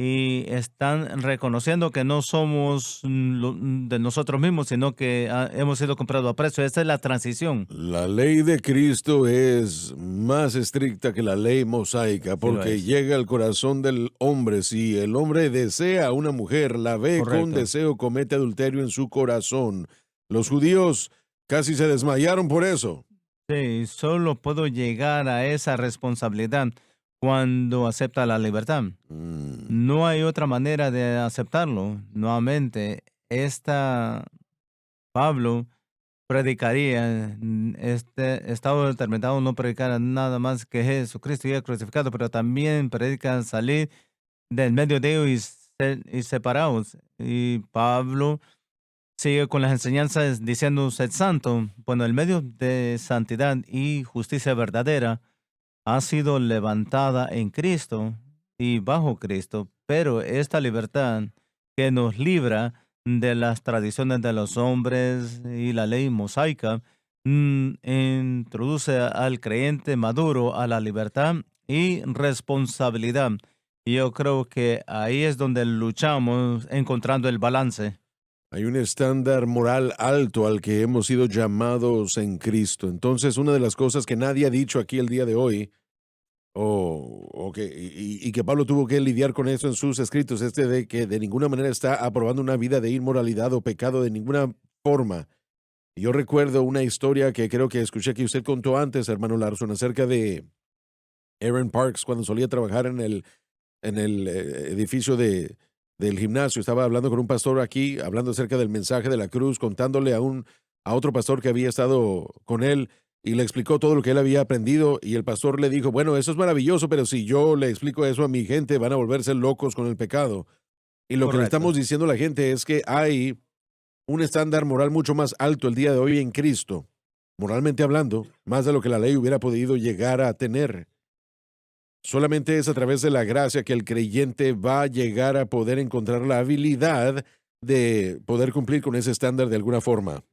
Y están reconociendo que no somos de nosotros mismos, sino que hemos sido comprados a precio. Esa es la transición. La ley de Cristo es más estricta que la ley mosaica Sí lo porque es. llega al corazón del hombre. Si el hombre desea a una mujer, la ve con Correcto. deseo, comete adulterio en su corazón. Los judíos casi se desmayaron por eso. Sí, solo puedo llegar a esa responsabilidad cuando acepta la libertad. Mm, No hay otra manera de aceptarlo. Nuevamente, Pablo predicaría, estado determinado no predicar nada más que Jesucristo y el crucificado, pero también predica salir del medio de ellos y separados. Y Pablo sigue con las enseñanzas diciendo, sed santo. Bueno, el medio de santidad y justicia verdadera ha sido levantada en Cristo y bajo Cristo, pero esta libertad que nos libra de las tradiciones de los hombres y la ley mosaica introduce al creyente maduro a la libertad y responsabilidad. Y yo creo que ahí es donde luchamos encontrando el balance. Hay un estándar moral alto al que hemos sido llamados en Cristo. Entonces, una de las cosas que nadie ha dicho aquí el día de hoy y que Pablo tuvo que lidiar con eso en sus escritos, de que de ninguna manera está aprobando una vida de inmoralidad o pecado de ninguna forma. Yo recuerdo una historia que creo que escuché que usted contó antes, hermano Larson, acerca de Aaron Parks cuando solía trabajar en el edificio del gimnasio. Estaba hablando con un pastor aquí, hablando acerca del mensaje de la cruz, contándole a un a otro pastor que había estado con él y le explicó todo lo que él había aprendido y el pastor le dijo, bueno, eso es maravilloso, pero si yo le explico eso a mi gente, van a volverse locos con el pecado. Y lo que le Correcto. estamos diciendo a la gente es que hay un estándar moral mucho más alto el día de hoy en Cristo, moralmente hablando, más de lo que la ley hubiera podido llegar a tener. Solamente es a través de la gracia que el creyente va a llegar a poder encontrar la habilidad de poder cumplir con ese estándar de alguna forma.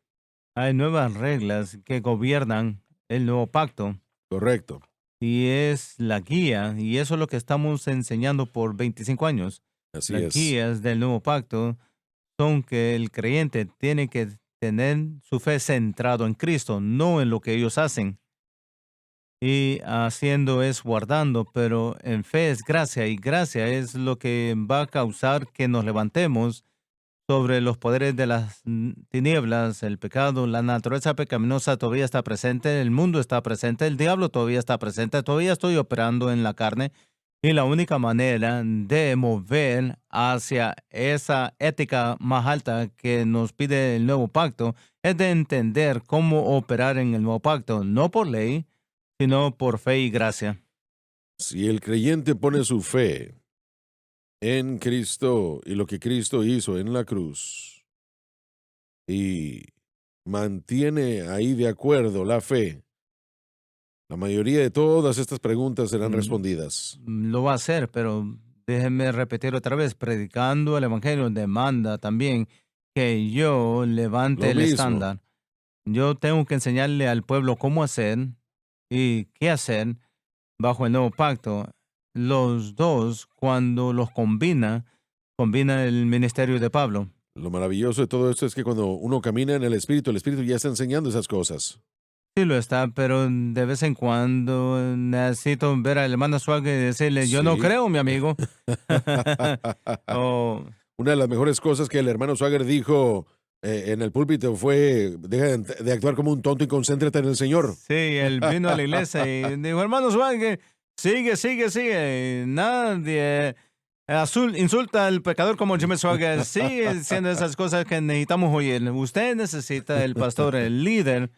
Hay nuevas reglas que gobiernan el nuevo pacto Correcto. y es la guía, y eso es lo que estamos enseñando por 25 años. Así Las es. guías del nuevo pacto son que el creyente tiene que tener su fe centrado en Cristo, no en lo que ellos hacen. Y haciendo es guardando, pero en fe es gracia, y gracia es lo que va a causar que nos levantemos sobre los poderes de las tinieblas, el pecado, la naturaleza pecaminosa todavía está presente, el mundo está presente, el diablo todavía está presente, todavía estoy operando en la carne y la única manera de mover hacia esa ética más alta que nos pide el nuevo pacto es de entender cómo operar en el nuevo pacto, no por ley, sino por fe y gracia. Si el creyente pone su fe en Cristo y lo que Cristo hizo en la cruz y mantiene ahí de acuerdo la fe, la mayoría de todas estas preguntas serán Mm, respondidas. Lo va a hacer, pero déjenme repetir otra vez, predicando el Evangelio demanda también que yo levante Lo el mismo. estándar. Yo tengo que enseñarle al pueblo cómo hacer y qué hacer bajo el nuevo pacto. Los dos, cuando los combina el ministerio de Pablo. Lo maravilloso de todo esto es que cuando uno camina en el Espíritu ya está enseñando esas cosas. Sí lo está, pero de vez en cuando necesito ver al hermano Suárez y decirle, yo no Sí. creo, mi amigo. O Una de las mejores cosas que el hermano Swagger dijo en el púlpito fue, deja de actuar como un tonto y concéntrate en el Señor. sí, él vino a la iglesia y dijo, hermano Suárez, sigue. Nadie insulta al pecador como Jimmy Swagger. Sigue diciendo esas cosas que necesitamos oír. Usted necesita el pastor, el líder,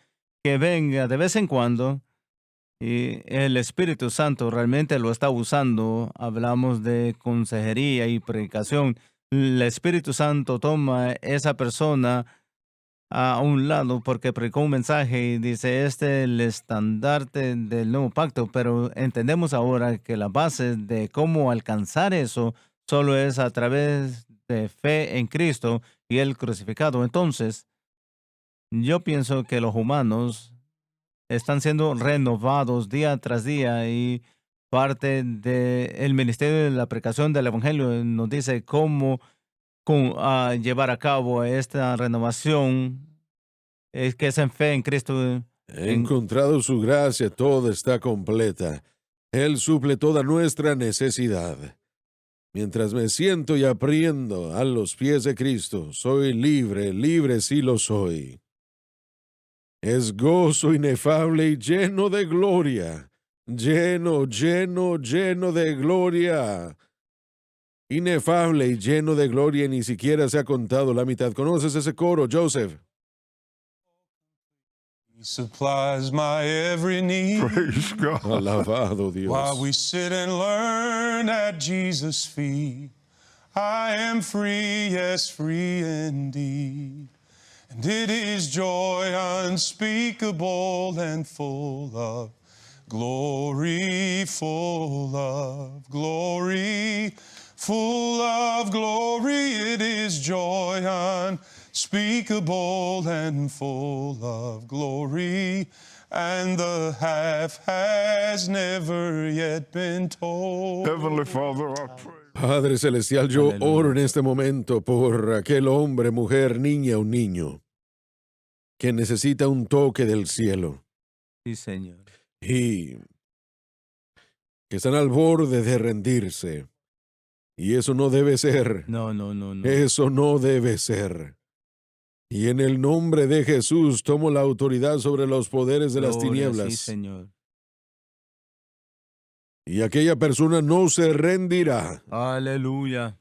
que venga de vez en cuando. Y el Espíritu Santo realmente lo está usando. Hablamos de consejería y predicación. El Espíritu Santo toma esa persona a un lado porque predicó un mensaje y dice, este es el estandarte del nuevo pacto, pero entendemos ahora que la base de cómo alcanzar eso solo es a través de fe en Cristo y el crucificado. Entonces, yo pienso que los humanos están siendo renovados día tras día y parte del ministerio de la predicación del Evangelio nos dice cómo llevar a cabo esta renovación es que es en fe en Cristo. He encontrado su gracia, toda está completa. Él suple toda nuestra necesidad. Mientras me siento y aprendo a los pies de Cristo, soy libre, libre sí lo soy. Es gozo inefable y lleno de gloria. Lleno de gloria. Inefable y lleno de gloria, y ni siquiera se ha contado la mitad. ¿Conoces ese coro, Joseph? He supplies my every need. Praise God. Alabado While we Dios. sit and learn at Jesus' feet, I am free, yes, free indeed. And it is joy unspeakable and full of glory, full of glory, full of glory. It is joy unspeakable and full of glory. And the half has never yet been told. Heavenly Father, I pray. Padre Celestial, yo Aleluya. oro en este momento por aquel hombre, mujer, niña o niño que necesita un toque del cielo Sí, Señor. y que están al borde de rendirse. Y eso no debe ser. No. Eso no debe ser. Y en el nombre de Jesús tomo la autoridad sobre los poderes de las Gloria, tinieblas. Sí, Señor. Y aquella persona no se rendirá. Aleluya.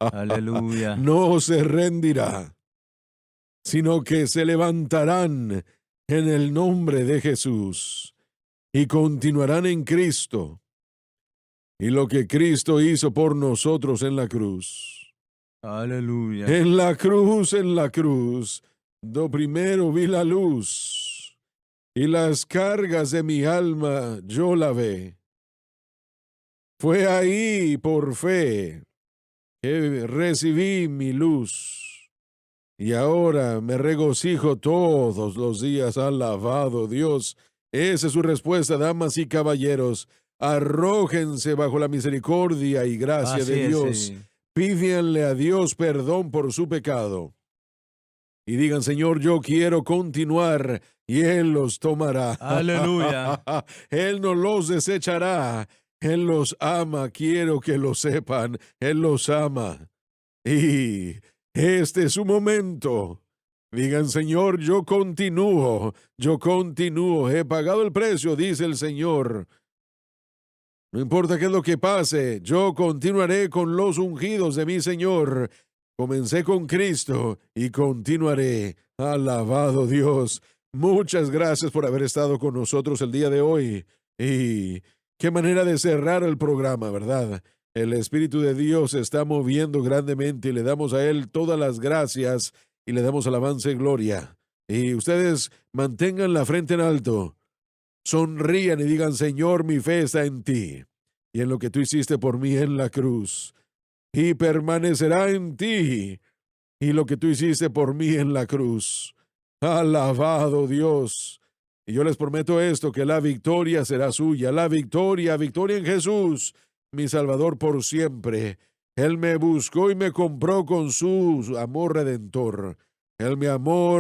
Aleluya. No se rendirá. sino que se levantarán en el nombre de Jesús y continuarán en Cristo y lo que Cristo hizo por nosotros en la cruz. Aleluya. En la cruz, do primero vi la luz y las cargas de mi alma yo lavé. Fue ahí por fe que recibí mi luz y ahora me regocijo todos los días. Alabado Dios. Esa es su respuesta, damas y caballeros. Arrójense bajo la misericordia y gracia Así de es, Dios. sí. Pídanle a Dios perdón por su pecado. Y digan, Señor, yo quiero continuar, y Él los tomará. Aleluya. Él no los desechará. Él los ama, quiero que lo sepan. Él los ama. Y este es su momento. Digan, Señor, yo continúo. He pagado el precio, dice el Señor. No importa qué es lo que pase, yo continuaré con los ungidos de mi Señor. Comencé con Cristo y continuaré. Alabado Dios. Muchas gracias por haber estado con nosotros el día de hoy. Y qué manera de cerrar el programa, ¿verdad? El Espíritu de Dios se está moviendo grandemente y le damos a Él todas las gracias y le damos alabanza y gloria. Y ustedes mantengan la frente en alto. Sonrían y digan, Señor, mi fe está en ti y en lo que tú hiciste por mí en la cruz. Y permanecerá en ti y lo que tú hiciste por mí en la cruz. Alabado Dios. Y yo les prometo esto, que la victoria será suya. La victoria en Jesús, mi Salvador por siempre. Él me buscó y me compró con su amor redentor. Él me amó,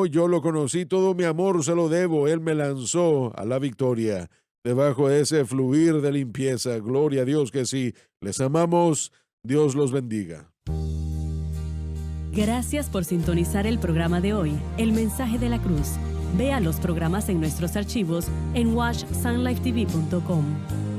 yo lo conocí, todo mi amor se lo debo. Él me lanzó a la victoria, debajo de ese fluir de limpieza. Gloria a Dios que sí. Les amamos. Dios los bendiga. Gracias por sintonizar el programa de hoy, El Mensaje de la Cruz. Vea los programas en nuestros archivos en watchsunlifetv.com.